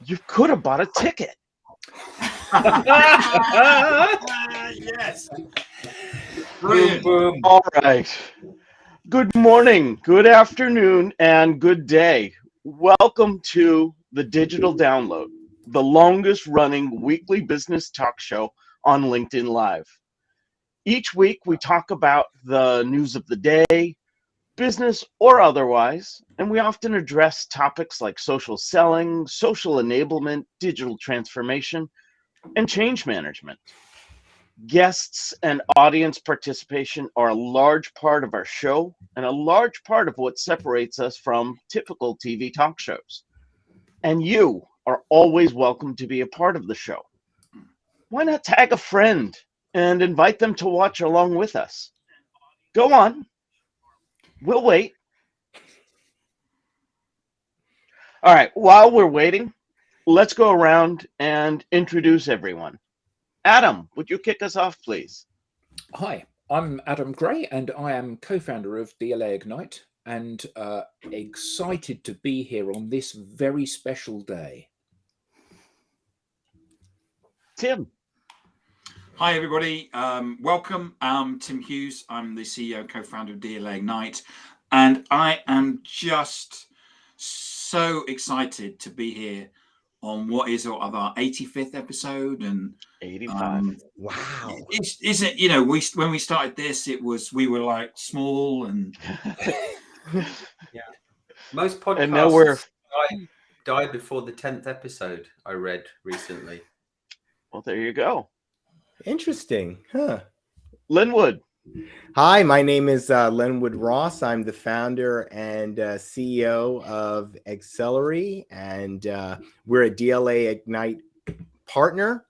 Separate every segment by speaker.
Speaker 1: You could have bought a ticket.
Speaker 2: Yes. Brilliant.
Speaker 3: Boom, boom.
Speaker 1: All right. Good morning, good afternoon, and good day. Welcome to the Digital Download, the longest running weekly business talk show on LinkedIn Live. Each week, we talk about the news of the day, business or otherwise, and we often address topics like social selling, social enablement, digital transformation, and change management. Guests and audience participation are a large part of our show and a large part of what separates us from typical TV talk shows. And you are always welcome to be a part of the show. Why not tag a friend and invite them to watch along with us? Go on. We'll wait. All right, while we're waiting, let's go around and introduce everyone. Adam, would you kick us off, please?
Speaker 4: Hi, I'm Adam Gray, and I am co-founder of DLA Ignite, and excited to be here on this very special day.
Speaker 1: Tim.
Speaker 2: Hi, everybody. Welcome. I'm Tim Hughes. I'm the CEO and co-founder of DLA Ignite, and I am just so excited to be here on what is of our 85th episode and
Speaker 1: 85.
Speaker 3: Wow.
Speaker 2: Isn't when we started this, we were like small and
Speaker 3: Yeah. Most podcasts
Speaker 1: And now we're
Speaker 3: die before the 10th episode, I read recently.
Speaker 1: well, there you go.
Speaker 5: Interesting, huh?
Speaker 1: Linwood.
Speaker 5: Hi, my name is Linwood Ross. I'm the founder and CEO of Accelerate, and we're a DLA Ignite partner.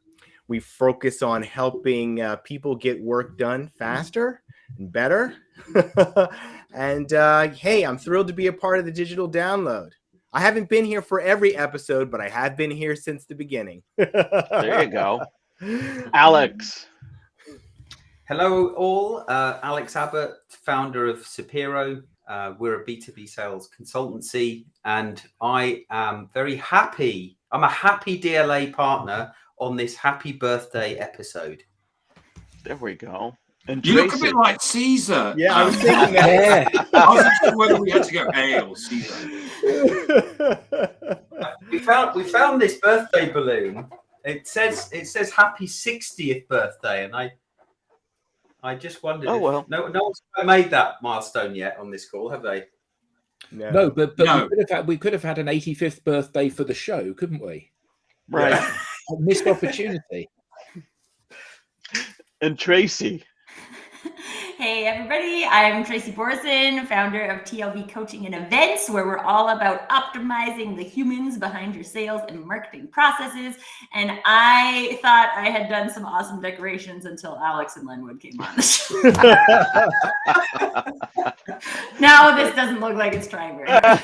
Speaker 5: We focus on helping people get work done faster and better. And hey, I'm thrilled to be a part of the Digital Download. I haven't been here for every episode, but I have been here since the beginning.
Speaker 1: There you go. Alex.
Speaker 3: Hello, all. Alex Abbott, founder of Sapiro. We're a B2B sales consultancy, and I am very happy. I'm a happy DLA partner on this happy birthday episode.
Speaker 1: There we go. And
Speaker 2: you look a
Speaker 1: Tracy.
Speaker 2: bit like Caesar.
Speaker 5: Yeah, I was thinking that.
Speaker 4: Yeah,
Speaker 2: I wasn't sure whether we had to go A or Caesar.
Speaker 3: We found this birthday balloon. It says happy 60th birthday, and I just wondered.
Speaker 1: Oh, well.
Speaker 3: No one's made that milestone yet on this call, have they?
Speaker 4: no, but
Speaker 2: No.
Speaker 4: we could have had an 85th birthday for the show, couldn't we?
Speaker 1: Right.
Speaker 4: A missed opportunity.
Speaker 1: And Tracy.
Speaker 6: Hey everybody, I'm Tracy Borson, founder of TLB Coaching and Events, where we're all about optimizing the humans behind your sales and marketing processes. And I thought I had done some awesome decorations until Alex and Linwood came on the show. Now this doesn't look like it's trying very hard.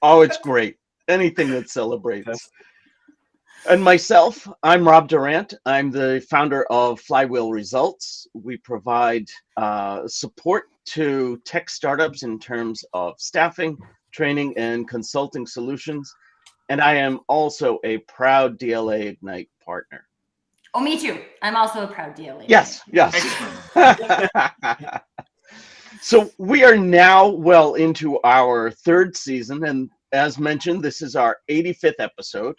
Speaker 1: Oh, it's great. Anything that celebrates. And myself, I'm Rob Durant. I'm the founder of Flywheel Results. We provide support to tech startups in terms of staffing, training, and consulting solutions. And I am also a proud DLA Ignite partner.
Speaker 6: Oh, me too. I'm also a proud DLA.
Speaker 1: Yes.
Speaker 2: Excellent.
Speaker 1: So we are now well into our third season. And as mentioned, this is our 85th episode.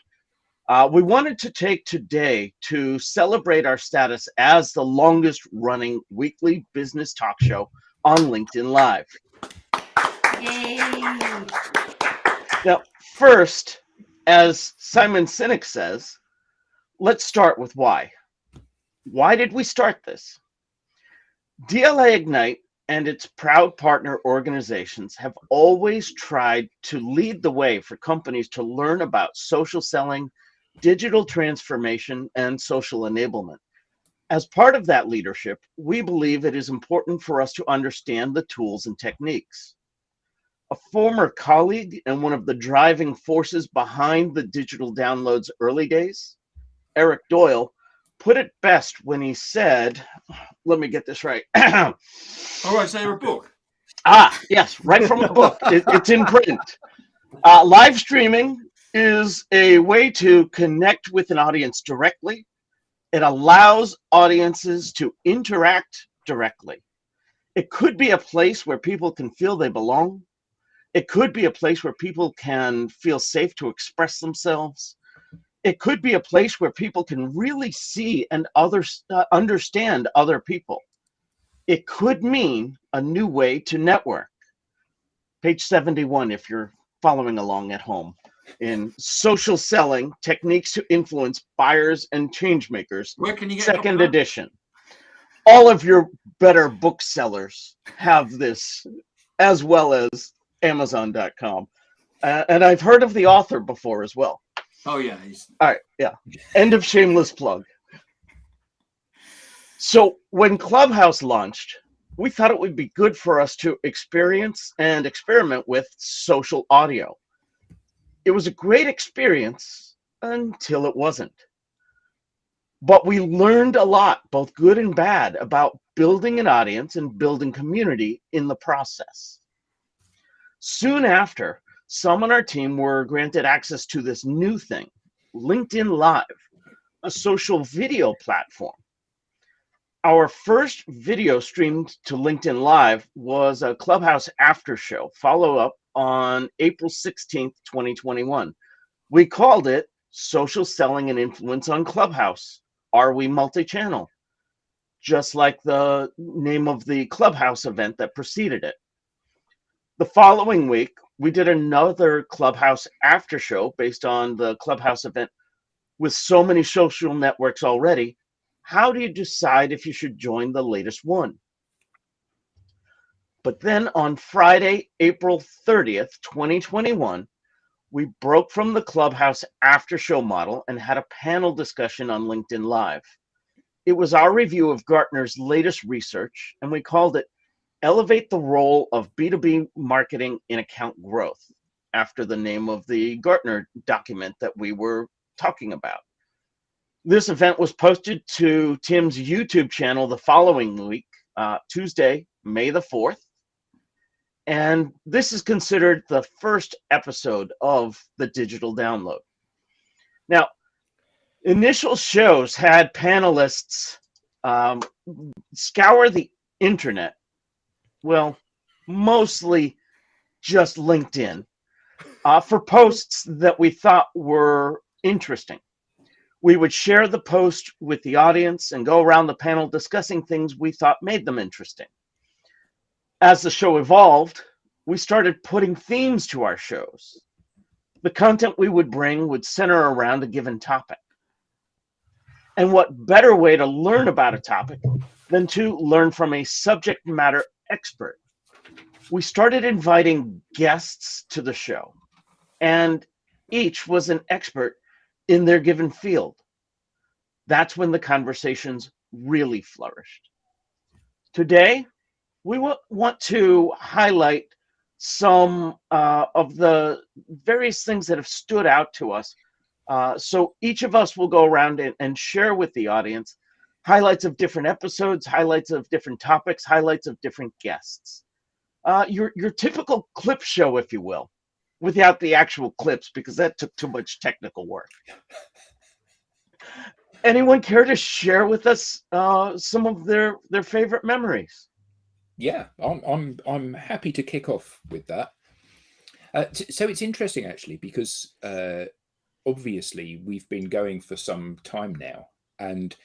Speaker 1: We wanted to take today to celebrate our status as the longest running weekly business talk show on LinkedIn Live.
Speaker 6: Yay.
Speaker 1: Now, first, as Simon Sinek says, let's start with why. Why did we start this? DLA Ignite and its proud partner organizations have always tried to lead the way for companies to learn about social selling, digital transformation, and social enablement. As part of that leadership, we believe it is important for us to understand the tools and techniques. A former colleague and one of the driving forces behind the Digital Download's early days, Eric Doyle, put it best when he said, let me get this right.
Speaker 2: All right, so a book.
Speaker 1: Yes, right from the book. It's in print. Live streaming is a way to connect with an audience directly. It allows audiences to interact directly. It could be a place where people can feel they belong. It could be a place where people can feel safe to express themselves. It could be a place where people can really see and understand other people. It could mean a new way to network. Page 71, if you're following along at home, in Social Selling, Techniques to Influence Buyers and Changemakers,
Speaker 2: Where can you get
Speaker 1: second
Speaker 2: a copy?
Speaker 1: edition. All of your better booksellers have this, as well as Amazon.com. And I've heard of the author before as well.
Speaker 2: Oh yeah,
Speaker 1: All right, yeah. End of shameless plug. So when Clubhouse launched, we thought it would be good for us to experience and experiment with social audio. It was a great experience until it wasn't. But we learned a lot, both good and bad, about building an audience and building community in the process. Soon after, some on our team were granted access to this new thing, LinkedIn Live, a social video platform. Our first video streamed to LinkedIn Live was a Clubhouse after show, follow-up on April 16th, 2021. We called it Social Selling and Influence on Clubhouse. Are we multi-channel? Just like the name of the Clubhouse event that preceded it. The following week, we did another Clubhouse after show based on the Clubhouse event. With so many social networks already, how do you decide if you should join the latest one? But then on Friday, April 30th, 2021, we broke from the Clubhouse after show model and had a panel discussion on LinkedIn Live. It was our review of Gartner's latest research, and we called it Elevate the Role of B2B Marketing in Account Growth, after the name of the Gartner document that we were talking about. This event was posted to Tim's YouTube channel the following week, Tuesday, May the 4th. And this is considered the first episode of the Digital Download. Now, initial shows had panelists scour the internet, well, mostly just LinkedIn, for posts that we thought were interesting. We would share the post with the audience and go around the panel discussing things we thought made them interesting. As the show evolved, we started putting themes to our shows. The content we would bring would center around a given topic. And what better way to learn about a topic than to learn from a subject matter expert? We started inviting guests to the show, and each was an expert in their given field. That's when the conversations really flourished. Today, we want to highlight some of the various things that have stood out to us. So each of us will go around and share with the audience highlights of different episodes, highlights of different topics, highlights of different guests. Your typical clip show, if you will, without the actual clips, because that took too much technical work. Anyone care to share with us some of their favorite memories?
Speaker 4: Yeah, I'm happy to kick off with that. So it's interesting actually, because obviously we've been going for some time now, and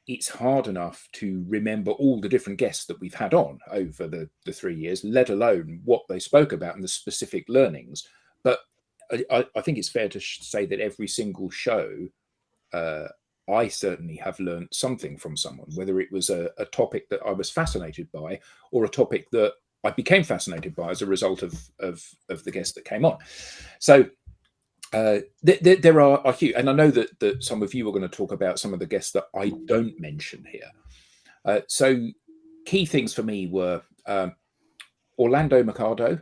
Speaker 4: it's hard enough to remember all the different guests that we've had on over the 3 years, let alone what they spoke about and the specific learnings. But I think it's fair to say that every single show, I certainly have learned something from someone, whether it was a topic that I was fascinated by or a topic that I became fascinated by as a result of the guest that came on. So there are a few, and I know that some of you are going to talk about some of the guests that I don't mention here. So key things for me were Orlando Mercado,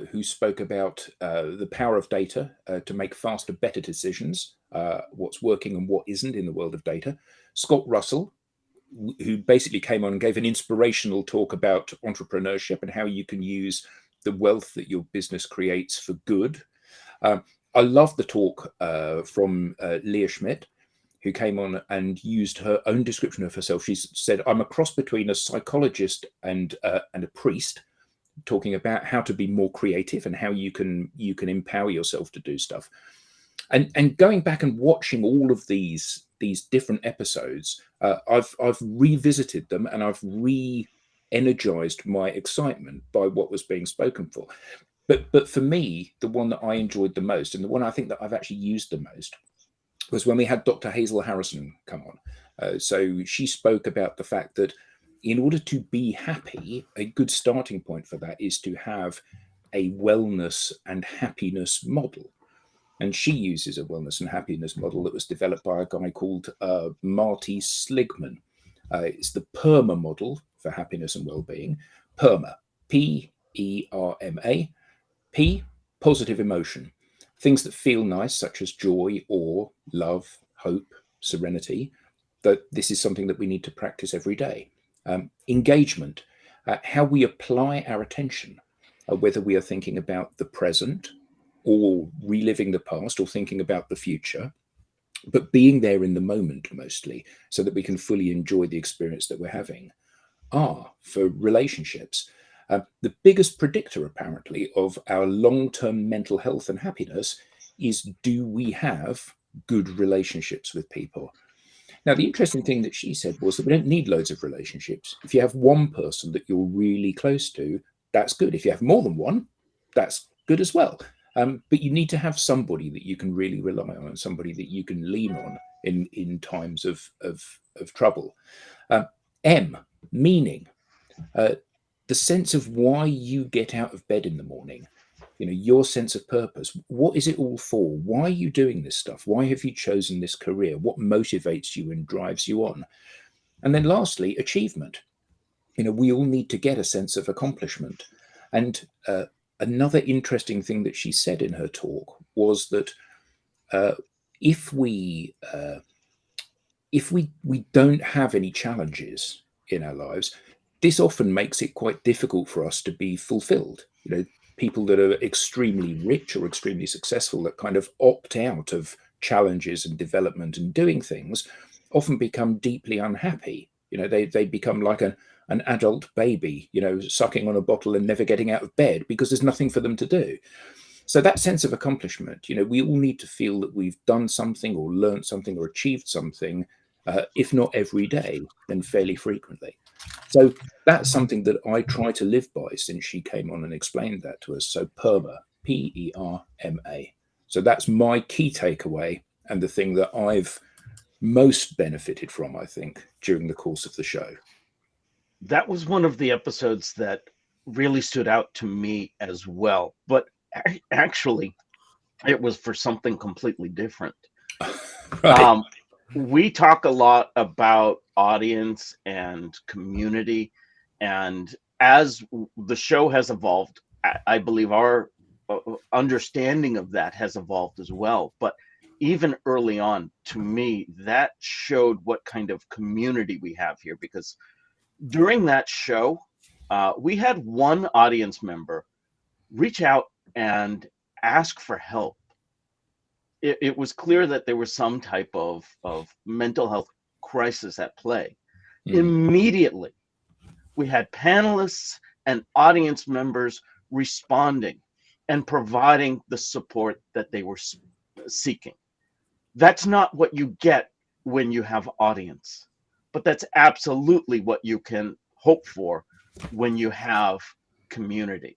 Speaker 4: who spoke about the power of data to make faster, better decisions, what's working and what isn't in the world of data. Scott Russell, who basically came on and gave an inspirational talk about entrepreneurship and how you can use the wealth that your business creates for good. I love the talk from Leah Schmidt, who came on and used her own description of herself. She said, "I'm a cross between a psychologist and a priest," talking about how to be more creative and how you can empower yourself to do stuff. And going back and watching all of these different episodes, I've revisited them and I've re-energized my excitement by what was being spoken for. But for me, the one that I enjoyed the most, and the one I think that I've actually used the most, was when we had Dr. Hazel Harrison come on. So she spoke about the fact that in order to be happy, a good starting point for that is to have a wellness and happiness model. And she uses a wellness and happiness model that was developed by a guy called Marty Sligman. It's the PERMA model for happiness and well-being. PERMA, P-E-R-M-A. P, positive emotion. Things that feel nice, such as joy, awe, love, hope, serenity. That this is something that we need to practice every day. Engagement, how we apply our attention, whether we are thinking about the present or reliving the past or thinking about the future, but being there in the moment mostly so that we can fully enjoy the experience that we're having. R, for relationships. The biggest predictor, apparently, of our long-term mental health and happiness is, do we have good relationships with people? Now, the interesting thing that she said was that we don't need loads of relationships. If you have one person that you're really close to, that's good. If you have more than one, that's good as well. But you need to have somebody that you can really rely on and somebody that you can lean on in times of trouble. M, meaning. The sense of why you get out of bed in the morning, your sense of purpose. What is it all for? Why are you doing this stuff? Why have you chosen this career? What motivates you and drives you on? And then lastly, achievement. We all need to get a sense of accomplishment. And another interesting thing that she said in her talk was that if we don't have any challenges in our lives, this often makes it quite difficult for us to be fulfilled. People that are extremely rich or extremely successful that kind of opt out of challenges and development and doing things often become deeply unhappy. They become like an adult baby, sucking on a bottle and never getting out of bed because there's nothing for them to do. So that sense of accomplishment, we all need to feel that we've done something or learned something or achieved something, if not every day, then fairly frequently. So that's something that I try to live by since she came on and explained that to us. So PERMA, P-E-R-M-A. So that's my key takeaway and the thing that I've most benefited from, I think, during the course of the show.
Speaker 1: That was one of the episodes that really stood out to me as well. But actually, it was for something completely different.
Speaker 4: Right.
Speaker 1: We talk a lot about audience and community, and as the show has evolved, I believe our understanding of that has evolved as well. But even early on, to me, that showed what kind of community we have here, because during that show, we had one audience member reach out and ask for help. It was clear that there was some type of mental health crisis at play. Immediately, we had panelists and audience members responding and providing the support that they were seeking. That's not what you get when you have audience, but that's absolutely what you can hope for when you have community.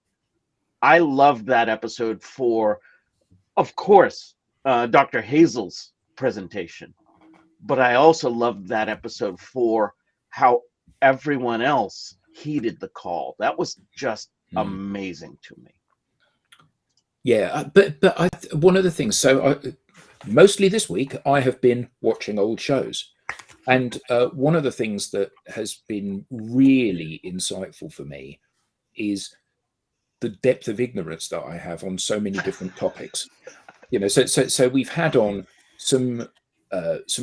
Speaker 1: I loved that episode for, of course, Dr. Hazel's presentation, but I also loved that episode for how everyone else heeded the call. That was just amazing to me.
Speaker 4: Yeah, but one of the things, so mostly this week, I have been watching old shows. And one of the things that has been really insightful for me is the depth of ignorance that I have on so many different topics. So we've had on some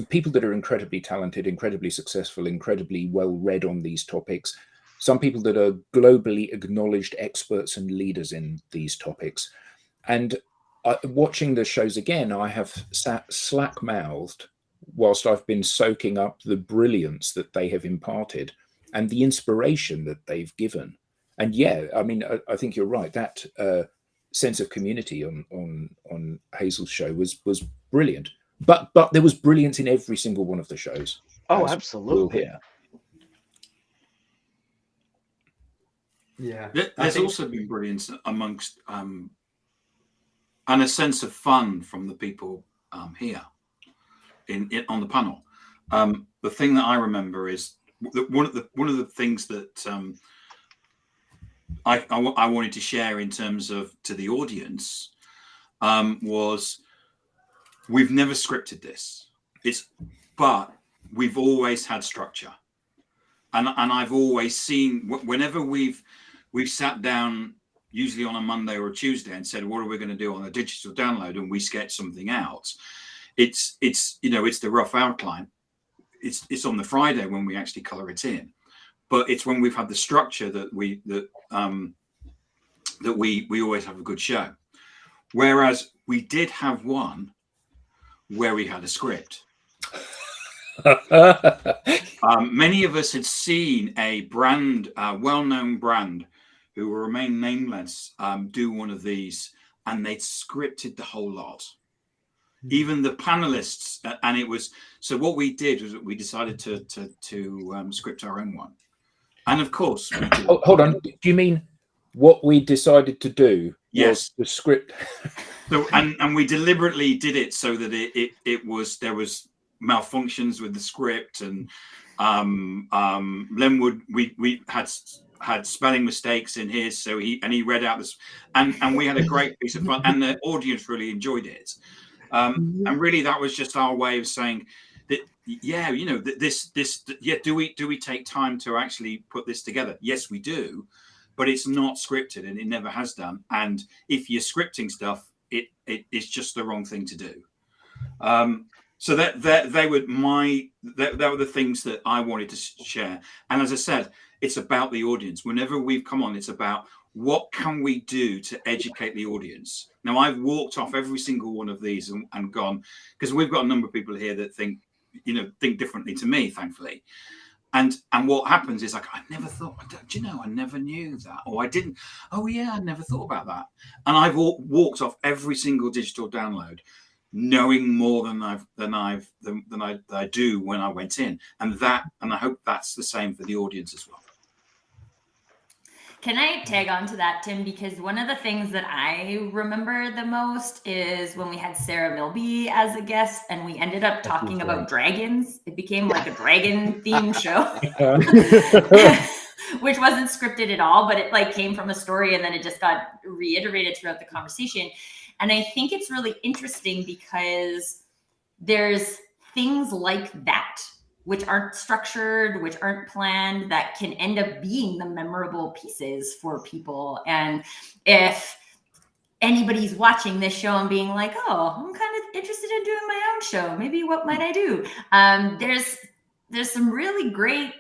Speaker 4: people that are incredibly talented, incredibly successful, incredibly well read on these topics. Some people that are globally acknowledged experts and leaders in these topics. And watching the shows again, I have sat slack-mouthed whilst I've been soaking up the brilliance that they have imparted and the inspiration that they've given. And yeah, I mean, I think you're right. That sense of community on Hazel's show was brilliant. But there was brilliance in every single one of the shows.
Speaker 1: Oh,
Speaker 4: as
Speaker 1: absolutely.
Speaker 4: we'll hear.
Speaker 3: Yeah.
Speaker 2: There's also been brilliance amongst and a sense of fun from the people here on the panel. The thing that I remember is that one of the things that I wanted to share in terms of to the audience was we've never scripted this. But we've always had structure, and I've always seen whenever we've sat down, usually on a Monday or a Tuesday, and said, what are we going to do on a digital download? And we sketch something out. It's the rough outline. It's on the Friday when we actually color it in, but it's when we've had the structure that we always have a good show. Whereas we did have one where we had a script. Many of us had seen a brand, well-known brand, who will remain nameless, do one of these, and they'd scripted the whole lot. Even the panelists, and it was so. What we did was we decided to script our own one, and of course, we did.
Speaker 4: Hold on. Do you mean what we decided to do?
Speaker 2: Yes,
Speaker 4: was the script.
Speaker 2: So and we deliberately did it so that there was malfunctions with the script, and Lenwood we had spelling mistakes in his, so he read out this, and we had a great piece of fun, and the audience really enjoyed it. And really, that was just our way of saying that, yeah, do we take time to actually put this together? Yes, we do, but it's not scripted, and it never has done. And if you're scripting stuff, it's just the wrong thing to do. So they were the things that I wanted to share. And as I said, it's about the audience. Whenever we've come on, it's about what can we do to educate the audience. Now, I've walked off every single one of these and gone, because we've got a number of people here that think differently to me, thankfully. And what happens is, like, I never thought, I never knew that, or I didn't. Oh yeah, I never thought about that. And I've walked off every single digital download knowing more than I do when I went in, and I hope that's the same for the audience as well.
Speaker 6: Can I tag on to that, Tim? Because one of the things that I remember the most is when we had Sarah Milby as a guest, and we ended up talking about dragons. It became like a dragon themed show, which wasn't scripted at all, but it like came from a story, and then it just got reiterated throughout the conversation. And I think it's really interesting because there's things like that, which aren't structured, which aren't planned, that can end up being the memorable pieces for people. And if anybody's watching this show and being like, oh, I'm kind of interested in doing my own show, maybe what might I do? There's some really great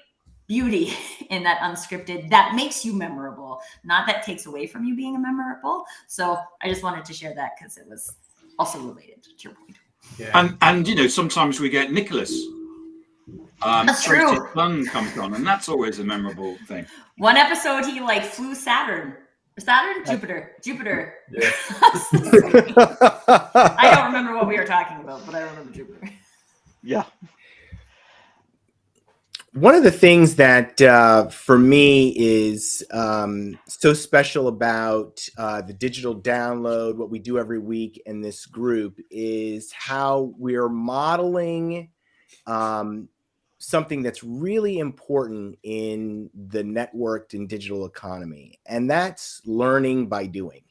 Speaker 6: beauty in that unscripted that makes you memorable, not that takes away from you being memorable. So I just wanted to share that because it was also related to your point.
Speaker 3: Yeah.
Speaker 2: And sometimes we get Nicholas.
Speaker 6: That's true.
Speaker 2: Son comes on, and that's always a memorable thing.
Speaker 6: One episode he like flew Jupiter.
Speaker 5: Yeah.
Speaker 6: I don't remember what we were talking about, but I remember Jupiter.
Speaker 1: Yeah.
Speaker 5: One of the things that for me is so special about the digital download, what we do every week in this group, is how we're modeling something that's really important in the networked and digital economy, and that's learning by doing.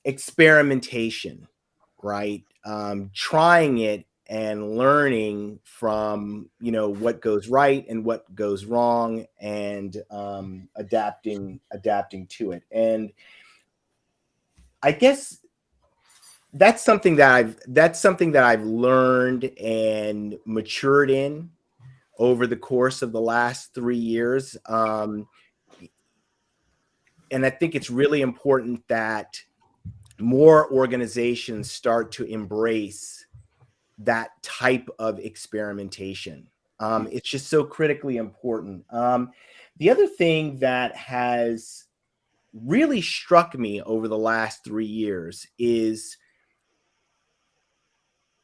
Speaker 5: Experimentation, right? Trying it and learning from what goes right and what goes wrong, and adapting to it. And I guess that's something that I've learned and matured in over the course of the last 3 years. And I think it's really important that more organizations start to embrace that type of experimentation. It's just so critically important. The other thing that has really struck me over the last 3 years is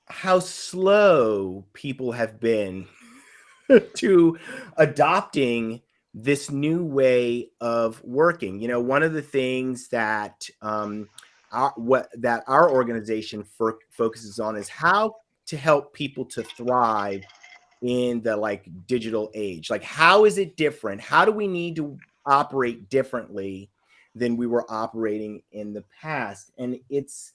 Speaker 5: how slow people have been to adopting this new way of working. You know, one of the things that our organization focuses on is how to help people to thrive in the digital age. Like, how is it different? How do we need to operate differently than we were operating in the past? And it's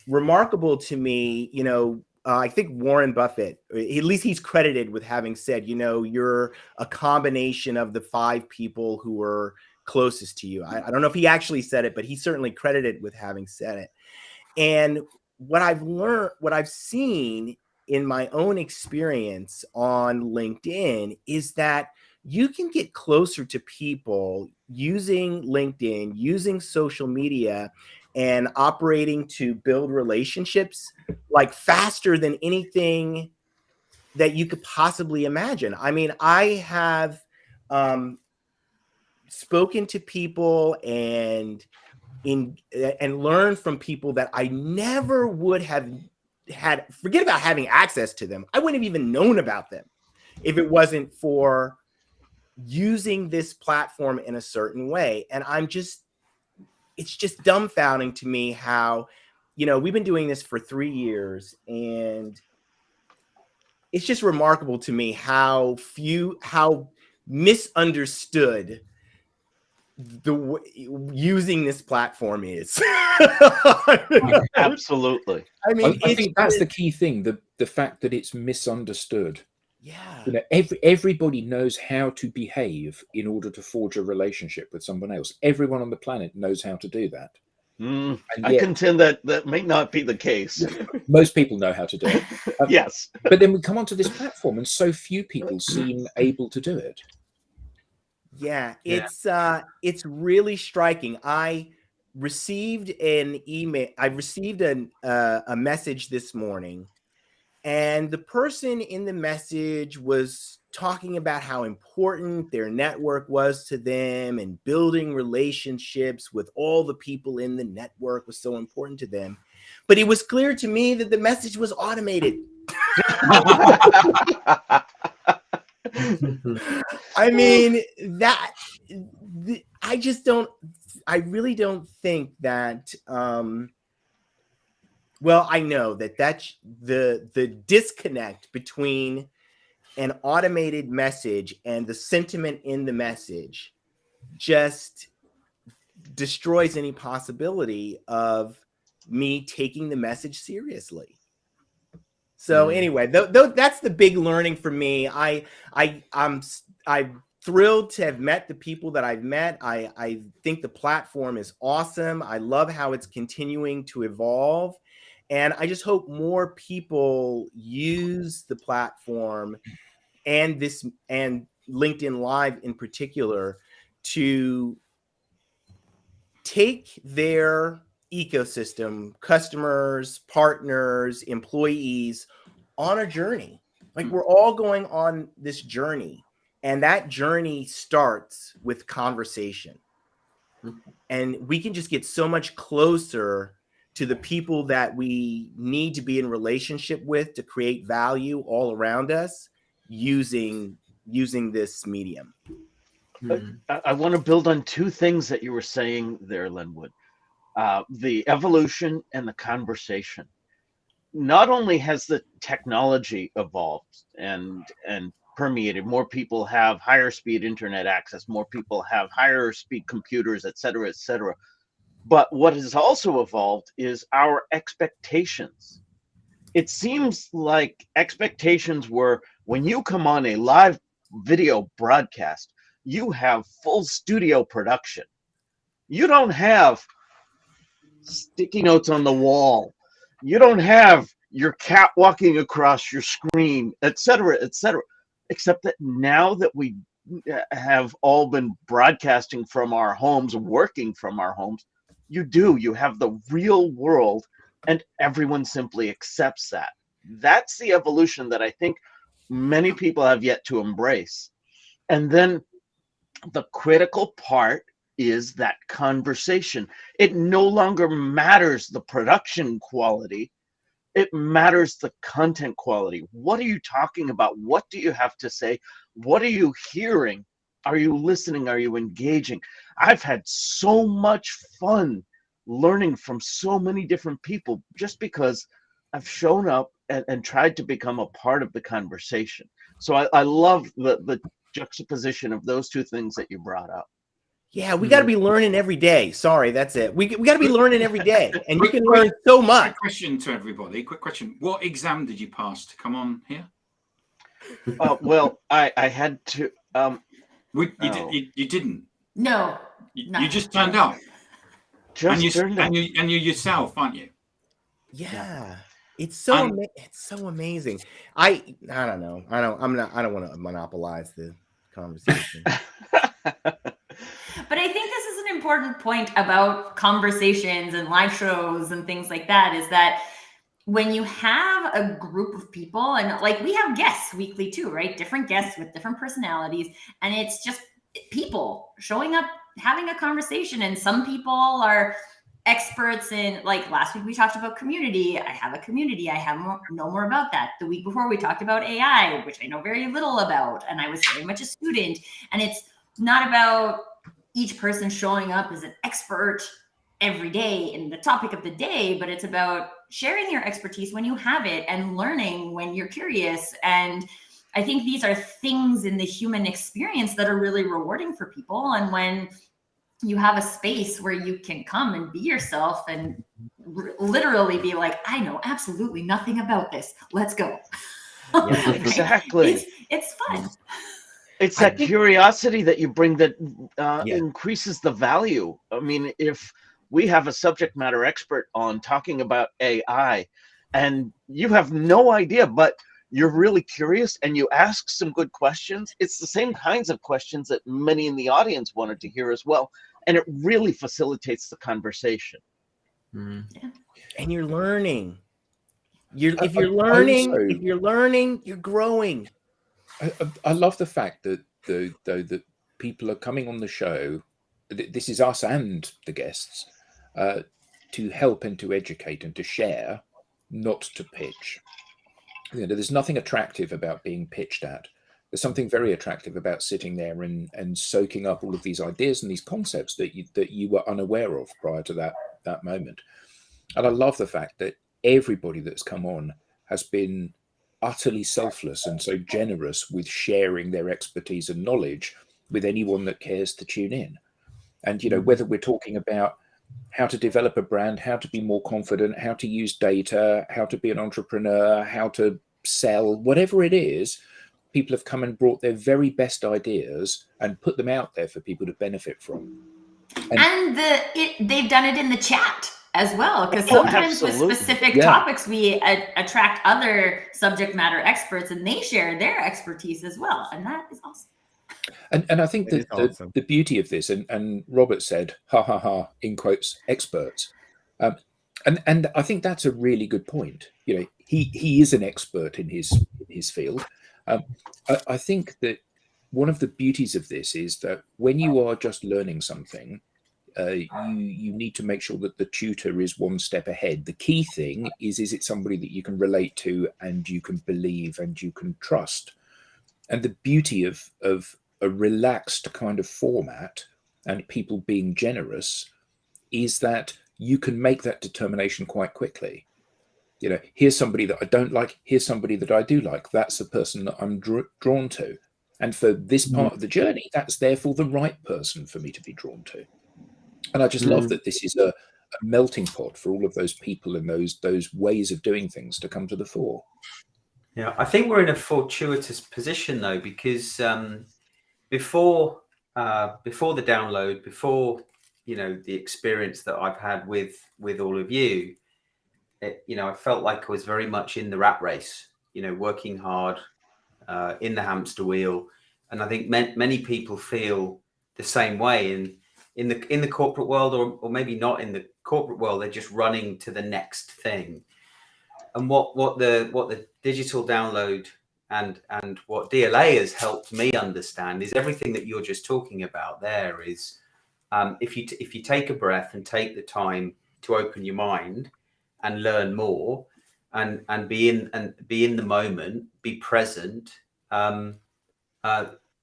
Speaker 5: remarkable to me, you know, I think Warren Buffett, at least he's credited with having said, you know, you're a combination of the 5 people who were closest to you. I don't know if he actually said it, but he's certainly credited with having said it. And what I've learned, what I've seen in my own experience on LinkedIn is that you can get closer to people using LinkedIn, using social media, and operating to build relationships like faster than anything that you could possibly imagine. I mean, I have spoken to people and learned from people that I never would have had. Forget about having access to them. I wouldn't have even known about them if it wasn't for using this platform in a certain way. And it's just dumbfounding to me how, you know, we've been doing this for 3 years, and it's just remarkable to me how misunderstood using this platform is.
Speaker 1: Absolutely.
Speaker 5: I mean,
Speaker 4: I think that's the key thing, the fact that it's misunderstood.
Speaker 5: Yeah.
Speaker 4: You know, everybody knows how to behave in order to forge a relationship with someone else. Everyone on the planet knows how to do that. And
Speaker 1: I contend that may not be the case.
Speaker 4: Most people know how to do it.
Speaker 1: Yes.
Speaker 4: But then we come onto this platform and so few people seem able to do it.
Speaker 5: Yeah, it's really striking. I received an email. I received a message this morning, and the person in the message was talking about how important their network was to them, and building relationships with all the people in the network was so important to them. But it was clear to me that the message was automated. I mean, I really don't think that, well, I know that's the disconnect between an automated message and the sentiment in the message just destroys any possibility of me taking the message seriously. So anyway, that's the big learning for me. I'm thrilled to have met the people that I've met. I think the platform is awesome. I love how it's continuing to evolve. And I just hope more people use the platform and LinkedIn Live in particular to take their ecosystem, customers, partners, employees on a journey. Like, we're all going on this journey, and that journey starts with conversation. And we can just get so much closer to the people that we need to be in relationship with to create value all around us using this medium.
Speaker 1: I want to build on 2 things that you were saying there, Linwood. The evolution and the conversation. Not only has the technology evolved and permeated, more people have higher speed internet access, more people have higher speed computers, et cetera, but what has also evolved is our expectations. It seems like expectations were, when you come on a live video broadcast, you have full studio production. You don't have sticky notes on the wall. You don't have your cat walking across your screen, et cetera, except that now that we have all been broadcasting from our homes, working from our homes, You have the real world, and everyone simply accepts that. That's the evolution that I think many people have yet to embrace. And then the critical part is that conversation. It no longer matters the production quality. It matters the content quality. What are you talking about? What do you have to say? What are you hearing? Are you listening? Are you engaging? I've had so much fun learning from so many different people just because I've shown up and tried to become a part of the conversation. So I love the juxtaposition of those two things that you brought up.
Speaker 5: Yeah, we got to be learning every day. Sorry, that's it. We got to be learning every day, and you can learn so much.
Speaker 2: Quick question to everybody. Quick question. What exam did you pass to come on here?
Speaker 1: Well, I had to.
Speaker 2: You didn't.
Speaker 6: No.
Speaker 2: You just turned up. And you yourself, aren't you?
Speaker 5: Yeah. It's so amazing. I don't know. I don't want to monopolize the conversation.
Speaker 6: But I think this is an important point about conversations and live shows and things like that, is that when you have a group of people, and like we have guests weekly too, right? Different guests with different personalities, and it's just people showing up, having a conversation. And some people are experts in, like last week we talked about community. I have a community. I know more about that. The week before we talked about AI, which I know very little about, and I was very much a student. And it's not about each person showing up as an expert every day in the topic of the day, but it's about sharing your expertise when you have it and learning when you're curious. And I think these are things in the human experience that are really rewarding for people. And when you have a space where you can come and be yourself and literally be like, I know absolutely nothing about this. Let's go.
Speaker 1: Yeah, exactly.
Speaker 6: It's fun.
Speaker 1: It's that curiosity that you bring that increases the value. I mean, if we have a subject matter expert on talking about AI and you have no idea, but you're really curious and you ask some good questions, it's the same kinds of questions that many in the audience wanted to hear as well. And it really facilitates the conversation.
Speaker 5: And you're learning. If you're learning, you're growing.
Speaker 4: I love the fact that that people are coming on the show. This is us and the guests to help and to educate and to share, not to pitch. You know, there's nothing attractive about being pitched at. There's something very attractive about sitting there and soaking up all of these ideas and these concepts that you were unaware of prior to that moment. And I love the fact that everybody that's come on has been utterly selfless and so generous with sharing their expertise and knowledge with anyone that cares to tune in. And, you know, whether we're talking about how to develop a brand, how to be more confident, how to use data, how to be an entrepreneur, how to sell, whatever it is, people have come and brought their very best ideas and put them out there for people to benefit from. And
Speaker 6: they've done it in the chat as well, because sometimes with specific topics, we attract other subject matter experts and they share their expertise as well. And that is awesome.
Speaker 4: And I think that the beauty of this, and Robert said, ha, ha, ha, in quotes, experts. And I think that's a really good point. You know, he is an expert in his field. I think that one of the beauties of this is that when you are just learning something, you need to make sure that the tutor is one step ahead. The key thing is it somebody that you can relate to and you can believe and you can trust? And the beauty of a relaxed kind of format and people being generous is that you can make that determination quite quickly. You know, here's somebody that I don't like, here's somebody that I do like. That's the person that I'm drawn to. And for this part of the journey, that's therefore the right person for me to be drawn to. And I just love that this is a melting pot for all of those people and those ways of doing things to come to the fore.
Speaker 3: Yeah, I think we're in a fortuitous position though, because before the download, before the experience that I've had with all of you, I felt like I was very much in the rat race, working hard in the hamster wheel, and I think many people feel the same way. And in the corporate world, or maybe not in the corporate world, they're just running to the next thing. And what the digital download and what DLA has helped me understand is everything that you're just talking about. There is, if you take a breath and take the time to open your mind and learn more, and be in the moment, be present.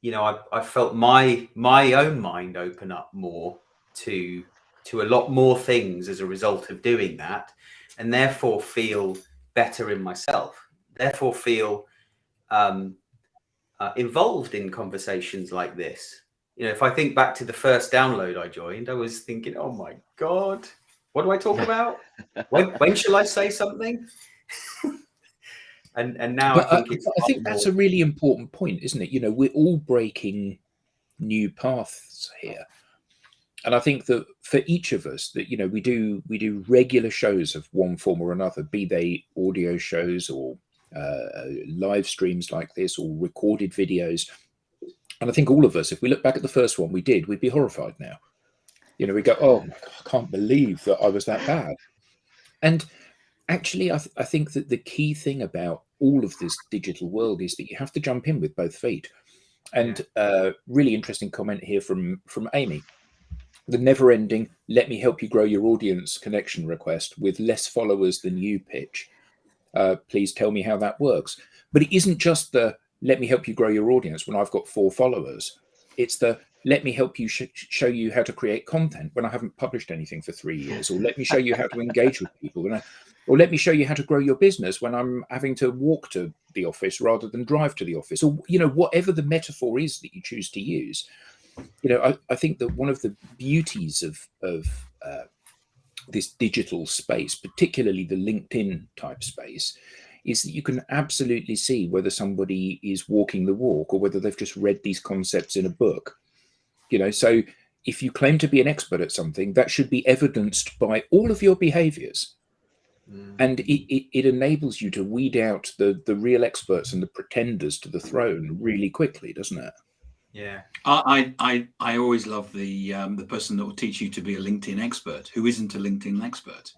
Speaker 3: You know, I felt my own mind open up more to a lot more things as a result of doing that, and therefore feel better in myself. Therefore feel involved in conversations like this. You know, if I think back to the first download I joined, I was thinking, oh my God, what do I talk about? When shall I say something? And now
Speaker 4: But
Speaker 3: I think
Speaker 4: that's a really important point, isn't it? You know, we're all breaking new paths here. And I think that for each of us, that, you know, we do regular shows of one form or another, be they audio shows or live streams like this or recorded videos. And I think all of us, if we look back at the first one we did, we'd be horrified now. You know, we go, oh my God, I can't believe that I was that bad. And actually, I think that the key thing about all of this digital world is that you have to jump in with both feet. And really interesting comment here from Amy. The never-ending "let me help you grow your audience" connection request with less followers than you pitch. Please tell me how that works. But it isn't just the "let me help you grow your audience" when I've got 4 followers. It's the "let me help you show you how to create content" when I haven't published anything for 3 years, or "let me show you how to engage with people," or "let me show you how to grow your business" when I'm having to walk to the office rather than drive to the office, or, you know, whatever the metaphor is that you choose to use. You know, I think that one of the beauties of this digital space, particularly the LinkedIn type space, is that you can absolutely see whether somebody is walking the walk or whether they've just read these concepts in a book. You know, so if you claim to be an expert at something, that should be evidenced by all of your behaviors. And it enables you to weed out the real experts and the pretenders to the throne really quickly, doesn't it?
Speaker 3: Yeah.
Speaker 2: I always love the person that will teach you to be a LinkedIn expert who isn't a LinkedIn expert.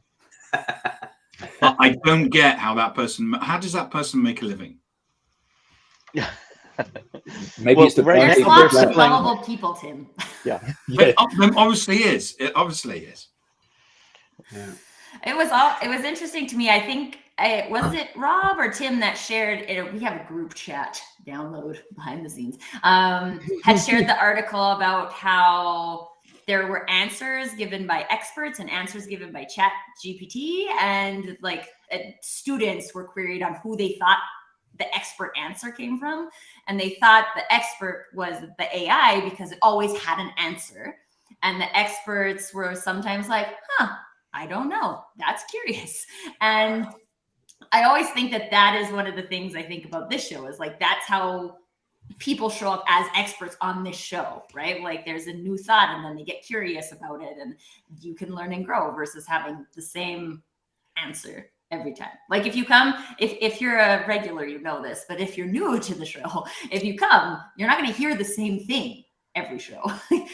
Speaker 2: I don't get how does that person make a living?
Speaker 1: Yeah.
Speaker 4: Maybe
Speaker 1: Well,
Speaker 4: it's the
Speaker 1: right
Speaker 6: There's
Speaker 1: now
Speaker 6: lots
Speaker 1: they're
Speaker 6: of
Speaker 1: selling-
Speaker 6: gullible people, Tim.
Speaker 1: Yeah.
Speaker 2: It obviously is. It obviously is.
Speaker 3: Yeah.
Speaker 6: It was interesting to me. I think was it Rob or Tim that shared it? We have a group chat download behind the scenes. Had shared the article about how there were answers given by experts and answers given by Chat GPT, and like students were queried on who they thought the expert answer came from, and they thought the expert was the AI because it always had an answer, and the experts were sometimes like, I don't know. That's curious. And I always think that is one of the things I think about this show is like, that's how people show up as experts on this show, right? Like there's a new thought and then they get curious about it and you can learn and grow versus having the same answer every time. Like if you come, if you're a regular, you know this, but if you're new to the show, if you come, you're not going to hear the same thing every show.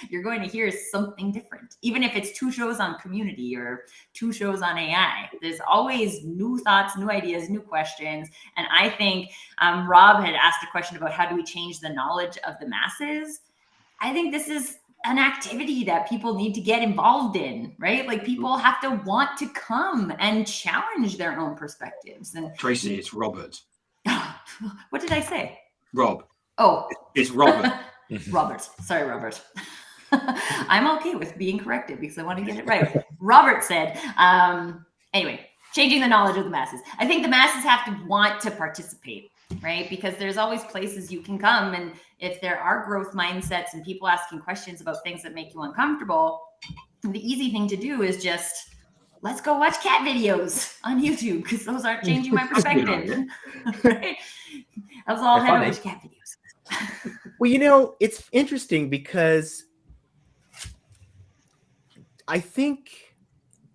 Speaker 6: You're going to hear something different, even if it's 2 shows on community or 2 shows on AI. There's always new thoughts, new ideas, new questions. And I think Rob had asked a question about how do we change the knowledge of the masses. I think this is an activity that people need to get involved in, right? Like people have to want to come and challenge their own perspectives. And
Speaker 2: Tracy, it's Robert.
Speaker 6: What did I say?
Speaker 2: Rob.
Speaker 6: Oh,
Speaker 2: It's Robert.
Speaker 6: Robert. Sorry, Robert. I'm okay with being corrected because I want to get it right. Robert said, anyway, changing the knowledge of the masses. I think the masses have to want to participate, right? Because there's always places you can come. And if there are growth mindsets and people asking questions about things that make you uncomfortable, the easy thing to do is just, let's go watch cat videos on YouTube because those aren't changing my perspective. Right? Let's all head over to cat videos.
Speaker 5: Well, you know, it's interesting because I think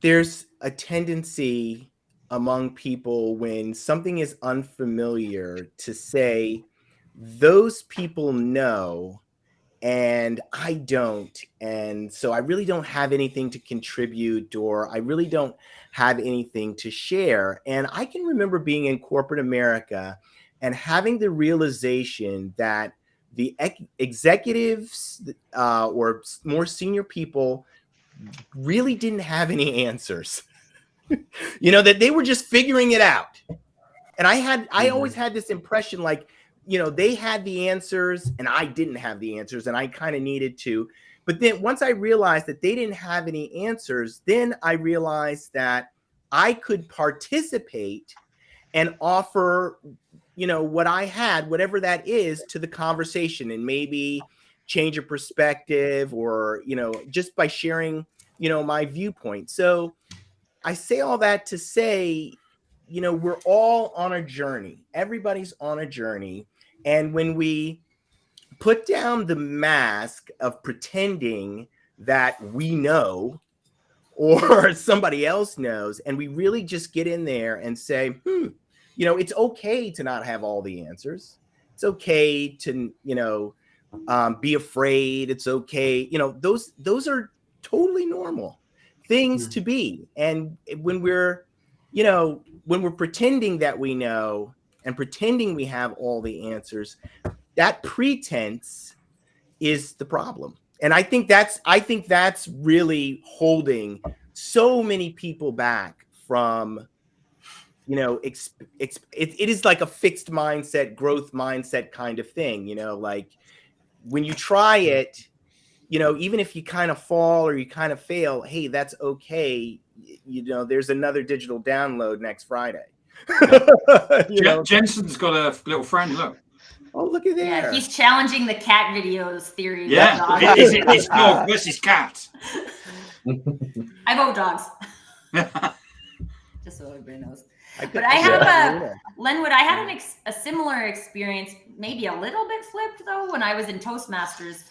Speaker 5: there's a tendency among people when something is unfamiliar to say, those people know, and I don't. And so I really don't have anything to contribute, or I really don't have anything to share. And I can remember being in corporate America and having the realization that the executives or more senior people really didn't have any answers. That they were just figuring it out. And I always had this impression like, they had the answers and I didn't have the answers, and I kind of needed to. But then once I realized that they didn't have any answers, then I realized that I could participate and offer, what I had, whatever that is, to the conversation, and maybe change a perspective, or, just by sharing, my viewpoint. So I say all that to say, we're all on a journey. Everybody's on a journey. And when we put down the mask of pretending that we know or somebody else knows, and we really just get in there and say, it's okay to not have all the answers. It's okay to, be afraid. It's okay. Those are totally normal things to be. And when we're pretending that we know and pretending we have all the answers, that pretense is the problem. And I think that's really holding so many people back from, it is like a fixed mindset, growth mindset kind of thing, like when you try it, even if you kind of fall or you kind of fail, hey, that's okay. There's another digital download next Friday.
Speaker 2: Jensen's got a little friend. Look.
Speaker 5: Oh, look at there.
Speaker 6: Yeah, he's challenging the cat videos theory.
Speaker 2: Yeah, it's dog versus cat.
Speaker 6: I vote dogs. Just so everybody knows. But I have Lenwood, I had a similar experience, maybe a little bit flipped though, when I was in Toastmasters.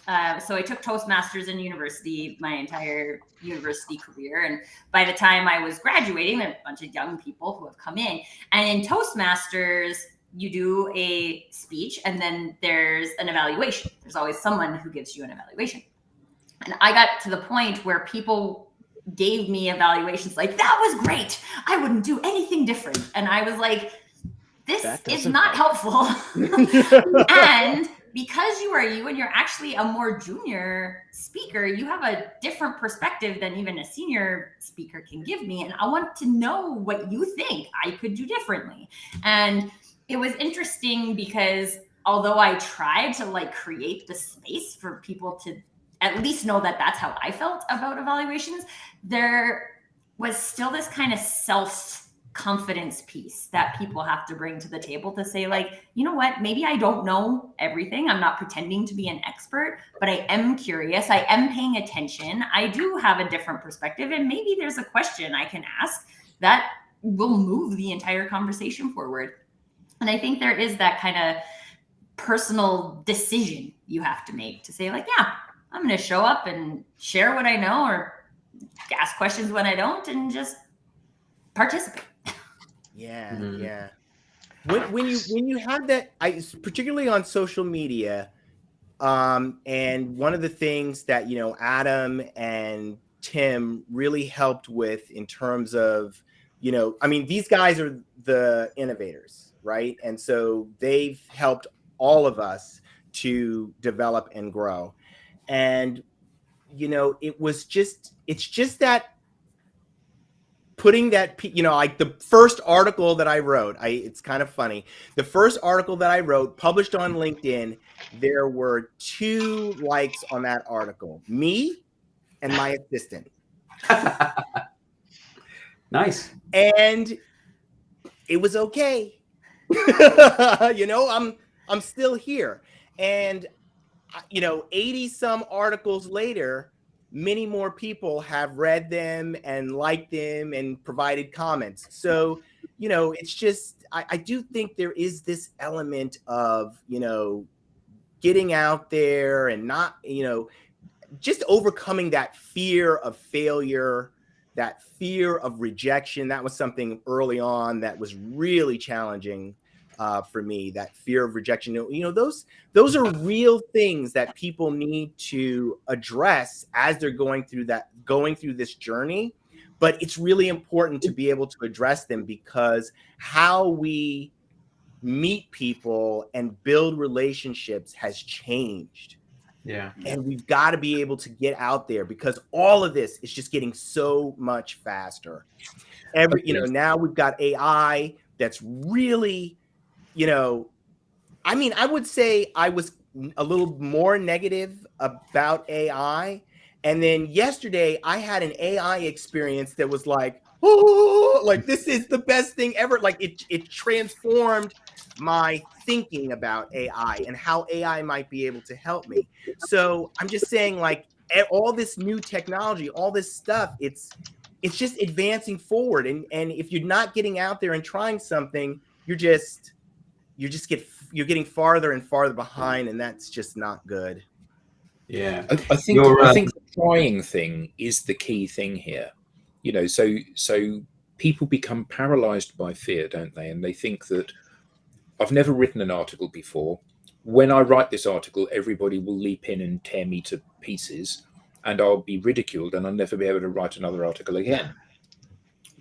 Speaker 6: So I took Toastmasters in university, my entire university career. And by the time I was graduating, there were a bunch of young people who have come in. And in Toastmasters, you do a speech and then there's an evaluation. There's always someone who gives you an evaluation. And I got to the point where people gave me evaluations like, that was great, I wouldn't do anything different. And I was like, this is not helpful. And because you are you and you're actually a more junior speaker, you have a different perspective than even a senior speaker can give me. And I want to know what you think I could do differently. And it was interesting because although I tried to create the space for people to at least know that that's how I felt about evaluations, there was still this kind of self-confidence piece that people have to bring to the table to say, you know what, maybe I don't know everything. I'm not pretending to be an expert, but I am curious. I am paying attention. I do have a different perspective. And maybe there's a question I can ask that will move the entire conversation forward. And I think there is that kind of personal decision you have to make to say, yeah, I'm going to show up and share what I know, or ask questions when I don't, and just participate.
Speaker 5: Yeah, yeah. When you have that, particularly on social media, and one of the things that Adam and Tim really helped with in terms of, these guys are the innovators, right? And so they've helped all of us to develop and grow. And, it's just that putting that, the first article that I wrote, it's kind of funny. The first article that I wrote, published on LinkedIn, there were 2 likes on that article, me and my assistant.
Speaker 3: Nice.
Speaker 5: And it was okay. I'm still here. And 80 some articles later, many more people have read them and liked them and provided comments. So, it's just, I do think there is this element of, getting out there and not, just overcoming that fear of failure, that fear of rejection. That was something early on that was really challenging for me, that fear of rejection. Those are real things that people need to address as they're going through this journey. But it's really important to be able to address them, because how we meet people and build relationships has changed.
Speaker 3: Yeah.
Speaker 5: And we've got to be able to get out there, because all of this is just getting so much faster. Now we've got AI that's really, I would say I was a little more negative about AI. And then yesterday I had an AI experience that was like, oh, like this is the best thing ever. Like it transformed my thinking about AI and how AI might be able to help me. So I'm just saying, like, all this new technology, all this stuff, it's just advancing forward. And if you're not getting out there and trying something, you're getting farther and farther behind, and that's just not good.
Speaker 3: Yeah,
Speaker 4: I think the trying thing is the key thing here. So people become paralyzed by fear, don't they? And they think that I've never written an article before. When I write this article, everybody will leap in and tear me to pieces, and I'll be ridiculed, and I'll never be able to write another article again.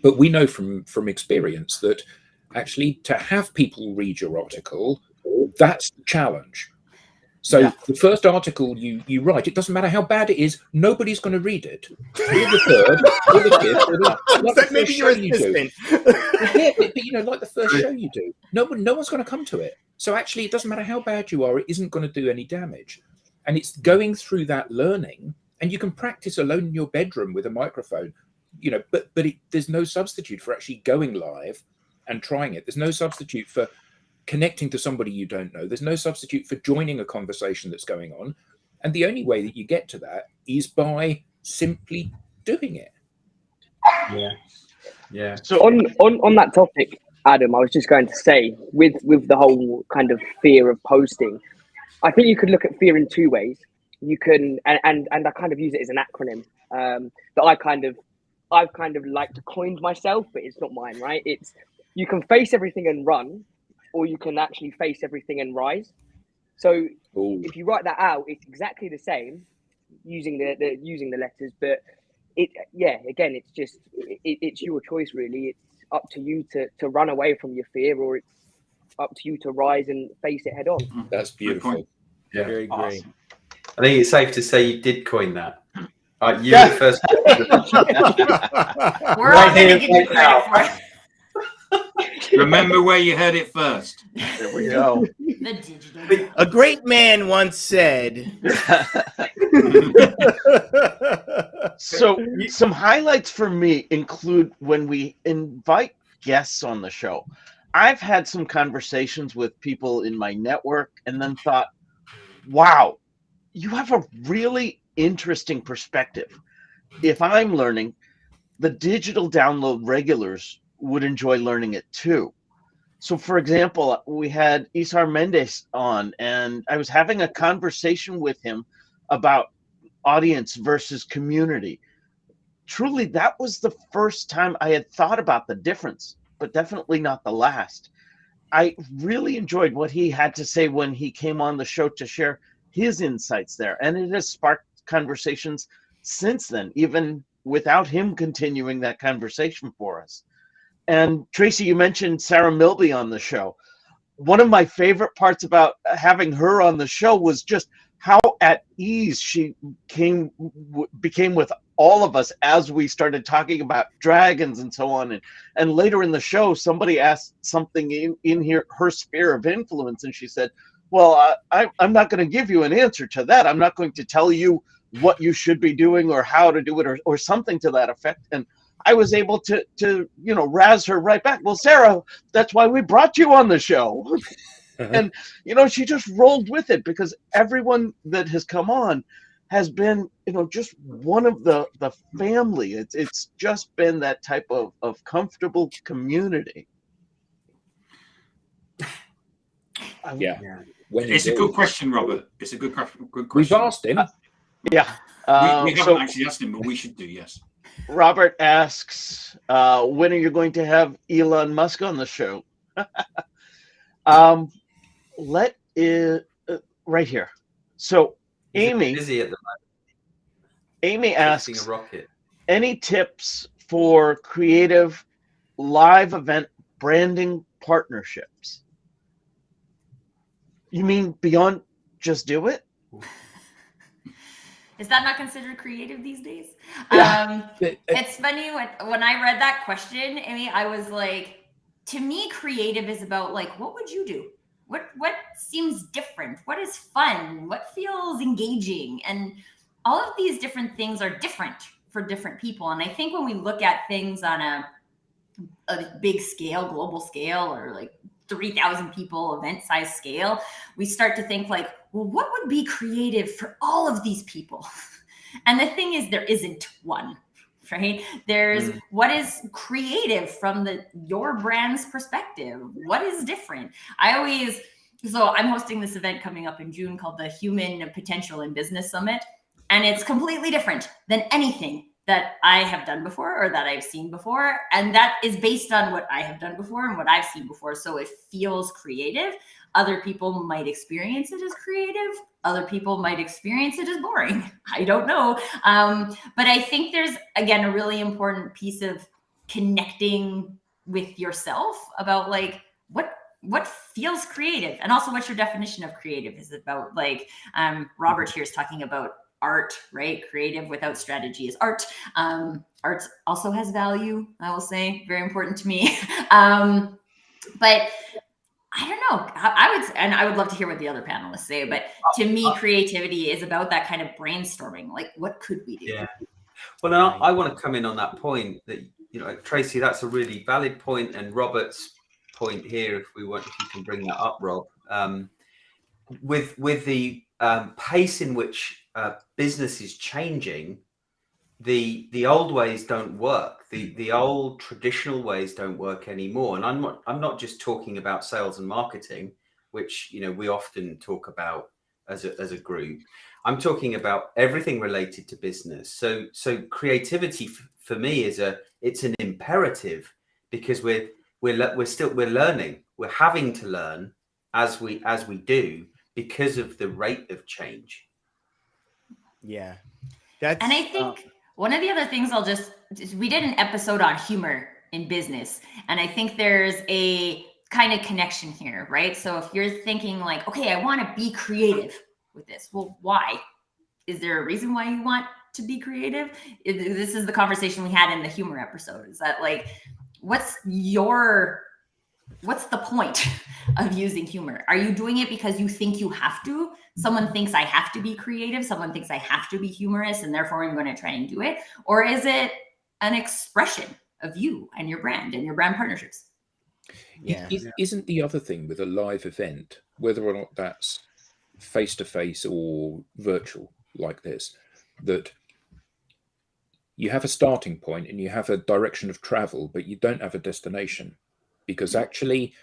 Speaker 4: But we know from experience that actually to have people read your article, that's the challenge. So the first article you write, it doesn't matter how bad it is, nobody's going to read it. Or the third, or the fifth, or the
Speaker 5: maybe your assistant.
Speaker 4: But like the first show you do, no one's going to come to it. So actually, it doesn't matter how bad you are, it isn't going to do any damage. And it's going through that learning, and you can practice alone in your bedroom with a microphone, but there's no substitute for actually going live and trying it. There's no substitute for connecting to somebody you don't know. There's no substitute for joining a conversation that's going on. And the only way that you get to that is by simply doing it.
Speaker 3: Yeah.
Speaker 7: So on that topic, Adam, I was just going to say, with the whole kind of fear of posting, I think you could look at fear in two ways. You can, and I kind of use it as an acronym that I've kind of like to coined myself, but it's not mine, right? It's, you can face everything and run, or you can actually face everything and rise. So if you write that out, it's exactly the same using the letters, but it's just it's your choice, really. It's up to you to run away from your fear, or it's up to you to rise and face it head on.
Speaker 4: That's beautiful.
Speaker 3: Yeah,
Speaker 5: Very great.
Speaker 3: awesome. I think it's safe to say you did coin that. You were the first.
Speaker 6: We're all going to give you credit for it.
Speaker 2: Remember where you heard it first.
Speaker 1: There we go.
Speaker 6: The digital.
Speaker 5: A great man once said.
Speaker 1: So some highlights for me include when we invite guests on the show. I've had some conversations with people in my network and then thought, wow, you have a really interesting perspective. If I'm learning, the digital download regulars would enjoy learning it too. So for example, we had Isar Mendes on, and I was having a conversation with him about audience versus community. Truly, that was the first time I had thought about the difference, but definitely not the last. I really enjoyed what he had to say when he came on the show to share his insights there. And it has sparked conversations since then, even without him continuing that conversation for us. And Tracy, you mentioned Sarah Milby on the show. One of my favorite parts about having her on the show was just how at ease she became with all of us as we started talking about dragons and so on. And later in the show, somebody asked something in here, her sphere of influence, and she said, well, I'm not going to give you an answer to that. I'm not going to tell you what you should be doing or how to do it, or something to that effect. And I was able to razz her right back. Well, Sarah, that's why we brought you on the show. And, she just rolled with it, because everyone that has come on has been, just one of the family. It's just been that type of comfortable community.
Speaker 4: Yeah.
Speaker 2: It's a good question, Robert. It's a good question.
Speaker 4: We've asked him.
Speaker 1: Yeah.
Speaker 2: We haven't actually asked him, but we should do, yes.
Speaker 1: Robert asks, when are you going to have Elon Musk on the show? Let it right here. So
Speaker 3: Is it
Speaker 1: Amy
Speaker 3: busy at the
Speaker 1: Amy
Speaker 3: moment,
Speaker 1: asks,
Speaker 3: fixing a rocket.
Speaker 1: any tips for creative live event branding partnerships? You mean beyond just do it?
Speaker 6: Is that not considered creative these days?
Speaker 1: Yeah.
Speaker 6: It's funny when I read that question, Amy, I was like, to me, creative is about like, what would you do? What seems different? What is fun? What feels engaging? And all of these different things are different for different people. And I think when we look at things on a big scale, global scale, or like 3,000 people event size scale, we start to think like, well, what would be creative for all of these people? And the thing is, there isn't one, right? There's what is creative from your brand's perspective. What is different? So I'm hosting this event coming up in June called the Human Potential in Business Summit. And it's completely different than anything that I have done before or that I've seen before. And that is based on what I have done before and what I've seen before. So it feels creative. Other people might experience it as creative. Other people might experience it as boring. I don't know. But I think there's, again, a really important piece of connecting with yourself about like, what feels creative, and also what your definition of creative is about. Like Robert here is talking about art, right? Creative without strategy is art. Art also has value, I will say, very important to me. But I don't know. I would love to hear what the other panelists say, but to me, creativity is about that kind of brainstorming. Like, what could we do?
Speaker 3: Yeah. Well, now I want to come in on that point that, Tracy, that's a really valid point. And Robert's point here, if you can bring that up, Rob, with the pace in which business is changing, the old ways don't work. The old traditional ways don't work anymore. And I'm not just talking about sales and marketing, which we often talk about as a group. I'm talking about everything related to business. So creativity for me it's an imperative, because we're learning. We're having to learn as we do, because of the rate of change.
Speaker 5: Yeah.
Speaker 6: And I think one of the other things we did an episode on humor in business. And I think there's a kind of connection here, right? So if you're thinking like, okay, I want to be creative with this. Well, why? Is there a reason why you want to be creative? This is the conversation we had in the humor episode. Is that like, what's the point of using humor? Are you doing it because you think you have to? Someone thinks I have to be creative. Someone thinks I have to be humorous, and therefore I'm going to try and do it. Or is it an expression of you and your brand partnerships?
Speaker 5: Yeah.
Speaker 4: Isn't the other thing with a live event, whether or not that's face-to-face or virtual like this, that you have a starting point and you have a direction of travel, but you don't have a destination? Because actually,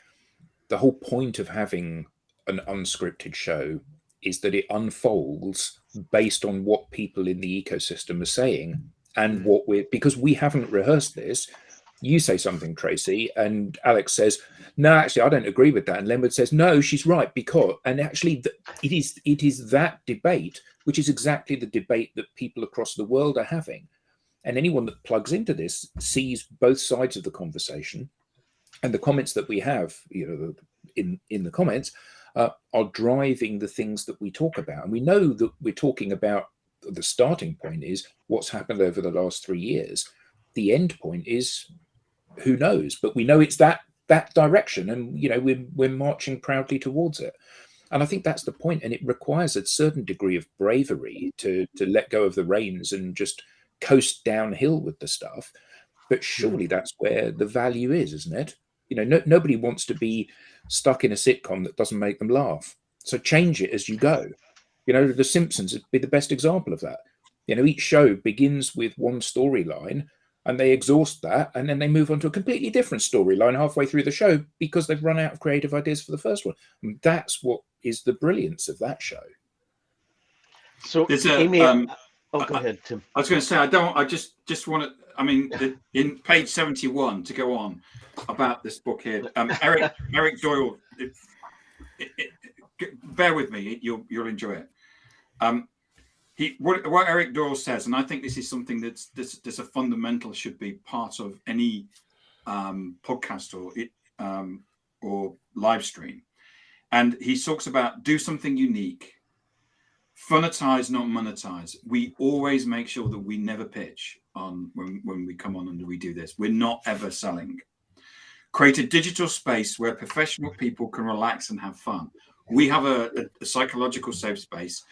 Speaker 4: the whole point of having an unscripted show is that it unfolds based on what people in the ecosystem are saying, and because we haven't rehearsed this. You say something, Tracy, and Alex says, no, actually, I don't agree with that. And Lenwood says, no, she's right, and actually, it is that debate, which is exactly the debate that people across the world are having. And anyone that plugs into this sees both sides of the conversation. And the comments that we have, in the comments, are driving the things that we talk about. And we know that we're talking about the starting point is what's happened over the last 3 years. The end point is who knows, but we know it's that direction, and we're marching proudly towards it. And I think that's the point. And it requires a certain degree of bravery to let go of the reins and just coast downhill with the stuff. But surely that's where the value is, isn't it? Nobody wants to be stuck in a sitcom that doesn't make them laugh. So change it as you go. The Simpsons would be the best example of that. Each show begins with one storyline and they exhaust that, and then they move on to a completely different storyline halfway through the show because they've run out of creative ideas for the first one. And that's what is the brilliance of that show.
Speaker 1: So Amy, go ahead, Tim.
Speaker 2: I was going to say, I just want to, in page 71 to go on about this book here, Eric Doyle bear with me. You'll enjoy it. What Eric Doyle says, and I think this is something that's a fundamental should be part of any podcast or live stream. And he talks about do something unique, funitize, not monetize. We always make sure that we never pitch on when we come on and we do this. We're not ever selling. Create a digital space where professional people can relax and have fun. We have a psychological safe space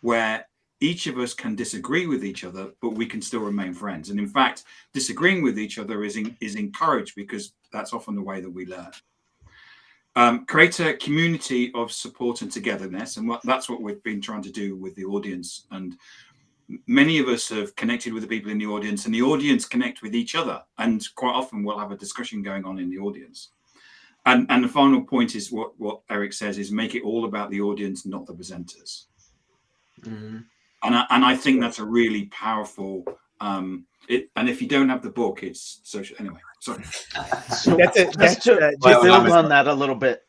Speaker 2: where each of us can disagree with each other, but we can still remain friends. And in fact, disagreeing with each other is encouraged because that's often the way that we learn. Create a community of support and togetherness. And that's what we've been trying to do with the audience. And many of us have connected with the people in the audience, and the audience connect with each other. And quite often we'll have a discussion going on in the audience. And the final point is what Eric says is make it all about the audience, not the presenters. Mm-hmm. And I think that's a really powerful. And if you don't have the book, it's social. Anyway, sorry.
Speaker 1: So just to build on that a little bit,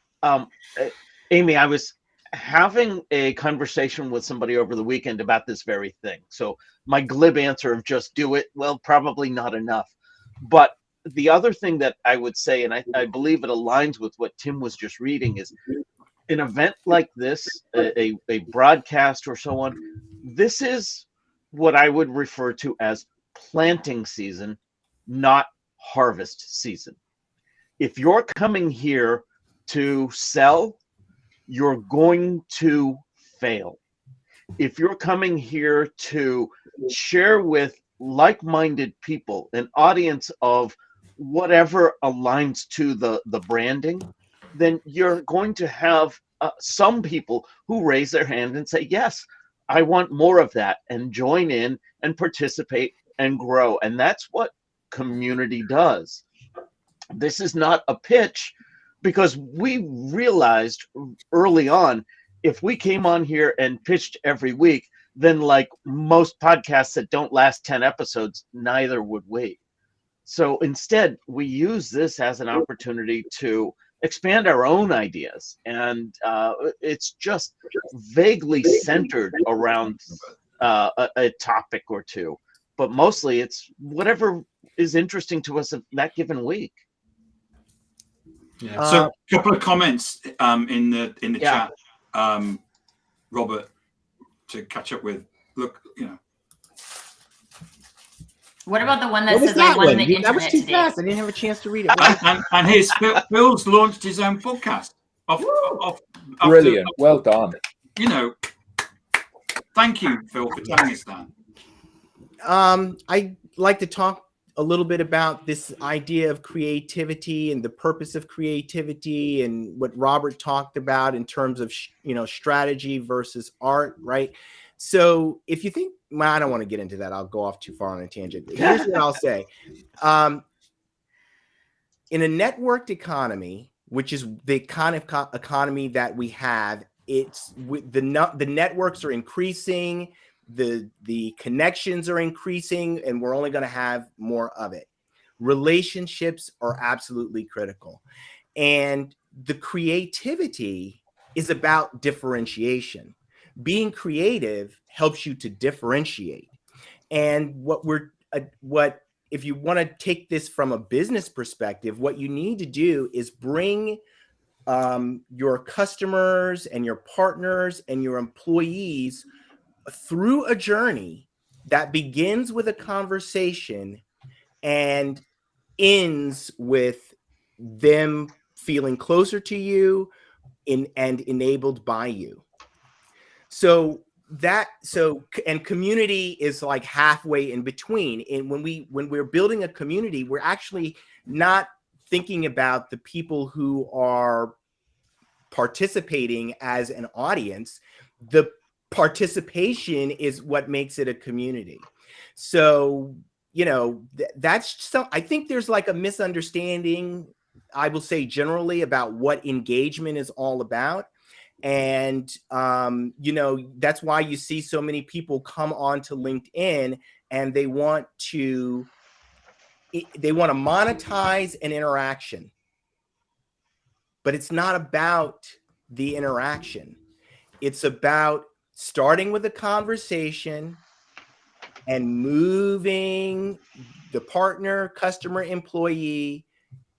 Speaker 1: Amy, I was having a conversation with somebody over the weekend about this very thing. So my glib answer of just do it, well, probably not enough. But the other thing that I would say, and I believe it aligns with what Tim was just reading, is an event like this, a broadcast or so on, this is what I would refer to as planting season, not harvest season. If you're coming here to sell, you're going to fail. If you're coming here to share with like-minded people, an audience of whatever aligns to the branding, then you're going to have some people who raise their hand and say, yes, I want more of that, and join in and participate and grow. And that's what community does. This is not a pitch, because we realized early on, if we came on here and pitched every week, then like most podcasts that don't last 10 episodes, neither would we. So instead, we use this as an opportunity to expand our own ideas. And it's just vaguely centered around a topic or two. But mostly it's whatever is interesting to us that given week.
Speaker 2: Yeah. So a couple of comments in the chat, Robert, to catch up with. Look,
Speaker 6: What about the one that says I won the internet
Speaker 5: That was too
Speaker 6: today?
Speaker 5: fast. I didn't have a chance to read it.
Speaker 2: and here's Phil's launched his own podcast.
Speaker 4: Brilliant. Well done.
Speaker 2: Thank you, Phil, for telling us that.
Speaker 5: I'd like to talk a little bit about this idea of creativity and the purpose of creativity, and what Robert talked about in terms of strategy versus art, right? So if you think, well, I don't want to get into that. I'll go off too far on a tangent. Here's what I'll say. In a networked economy, which is the kind of economy that we have, it's the networks are increasing, the connections are increasing, and we're only going to have more of it. Relationships are absolutely critical. And the creativity is about differentiation. Being creative helps you to differentiate. And if you want to take this from a business perspective, what you need to do is bring your customers and your partners and your employees through a journey that begins with a conversation and ends with them feeling closer to you and enabled by you. And community is like halfway in between. And when we're building a community, we're actually not thinking about the people who are participating as an audience. The participation is what makes it a community. So, I think there's like a misunderstanding, I will say generally, about what engagement is all about. And, that's why you see so many people come onto LinkedIn and they want to monetize an interaction, but it's not about the interaction. It's about starting with a conversation and moving the partner, customer, employee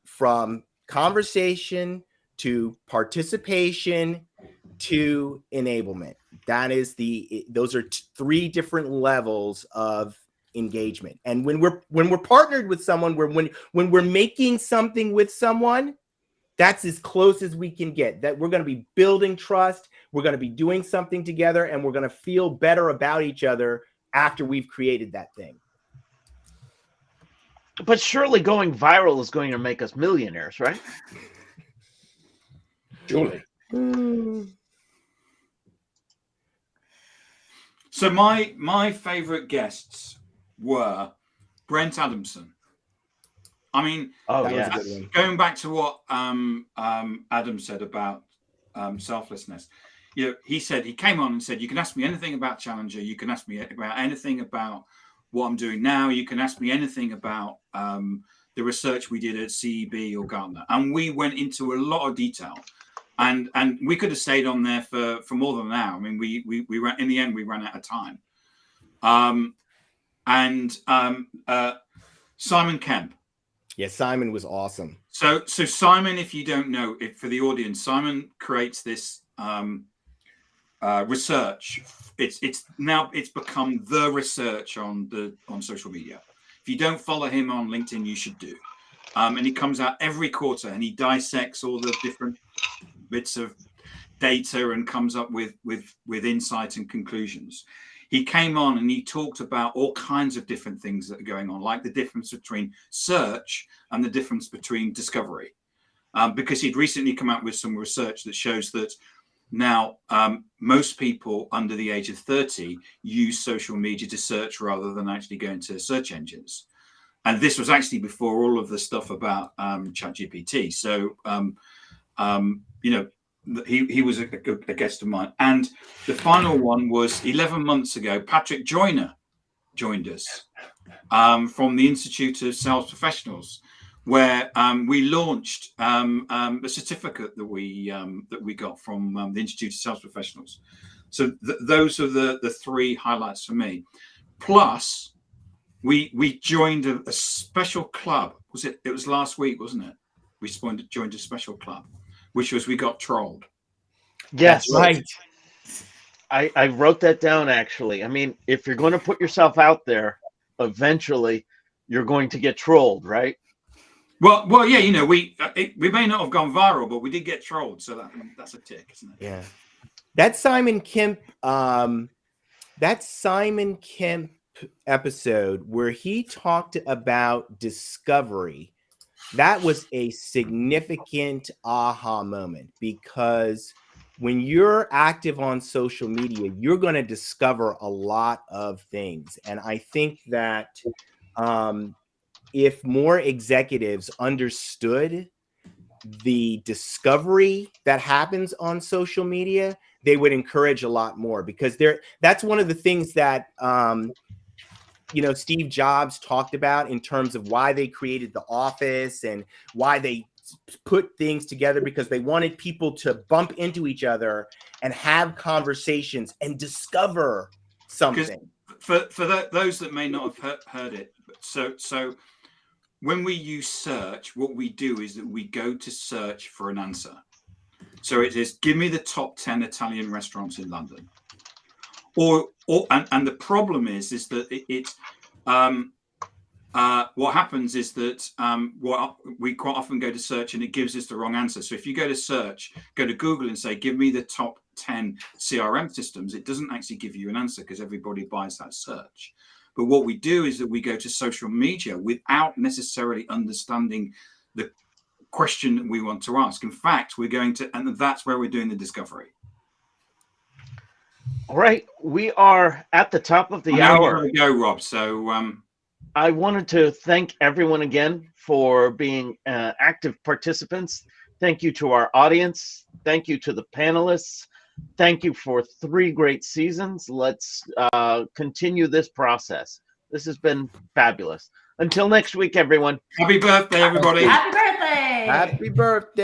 Speaker 5: from conversation to participation to enablement. Those are three different levels of engagement. And when we're partnered with someone, when we're making something with someone, that's as close as we can get. That we're going to be building trust, we're going to be doing something together, and we're going to feel better about each other after we've created that thing.
Speaker 1: But surely going viral is going to make us millionaires, right?
Speaker 4: Surely.
Speaker 2: So my favorite guests were Brent Adamson. I mean,
Speaker 1: Oh,
Speaker 5: That was
Speaker 1: yeah.
Speaker 5: a good one.
Speaker 2: going back to what Adam said about selflessness, he said, he came on and said, you can ask me anything about Challenger, you can ask me about anything about what I'm doing now, you can ask me anything about the research we did at CEB or Gartner, and we went into a lot of detail, and we could have stayed on there for more than an hour. I mean, we ran, in the end we ran out of time. Simon Kemp.
Speaker 5: Yeah, Simon was awesome.
Speaker 2: So Simon, if you don't know, for the audience, Simon creates this research. It's become the research on social media. If you don't follow him on LinkedIn, you should do. And he comes out every quarter and he dissects all the different bits of data and comes up with insights and conclusions. He came on and he talked about all kinds of different things that are going on, like the difference between search and the difference between discovery, because he'd recently come out with some research that shows that now most people under the age of 30 use social media to search rather than actually go into search engines. And this was actually before all of the stuff about ChatGPT. So, he was a guest of mine. And the final one was 11 months ago. Patrick Joyner joined us from the Institute of Sales Professionals, where we launched a certificate that we got from the Institute of Sales Professionals. So those are the three highlights for me. Plus, we joined a special club. It was last week, wasn't it? We joined a special club, which was we got trolled.
Speaker 1: Yes.
Speaker 5: That's right.
Speaker 1: I wrote that down, actually. I mean, if you're going to put yourself out there, eventually you're going to get trolled, right?
Speaker 2: Well, yeah, we may not have gone viral, but we did get trolled, so that's a tick, isn't it?
Speaker 5: Yeah. That Simon Kemp episode where he talked about discovery, that was a significant aha moment, because when you're active on social media, you're going to discover a lot of things. And I think that if more executives understood the discovery that happens on social media, they would encourage a lot more, because that's one of the things that Steve Jobs talked about in terms of why they created the Office and why they put things together, because they wanted people to bump into each other and have conversations and discover something.
Speaker 2: For those that may not have heard it, so when we use search, what we do is that we go to search for an answer. So it is, give me the top 10 Italian restaurants in London. And the problem is that what happens is that we quite often go to search and it gives us the wrong answer. So if you go to search, go to Google and say, give me the top 10 CRM systems, it doesn't actually give you an answer because everybody buys that search. But what we do is that we go to social media without necessarily understanding the question that we want to ask. In fact, and that's where we're doing the discovery.
Speaker 1: All right. We are at the top of the hour.
Speaker 2: You go, Rob. So
Speaker 1: I wanted to thank everyone again for being active participants. Thank you to our audience. Thank you to the panelists. Thank you for 3 great seasons. Let's continue this process. This has been fabulous. Until next week, everyone.
Speaker 2: Happy birthday, everybody.
Speaker 6: Happy birthday.
Speaker 5: Happy birthday.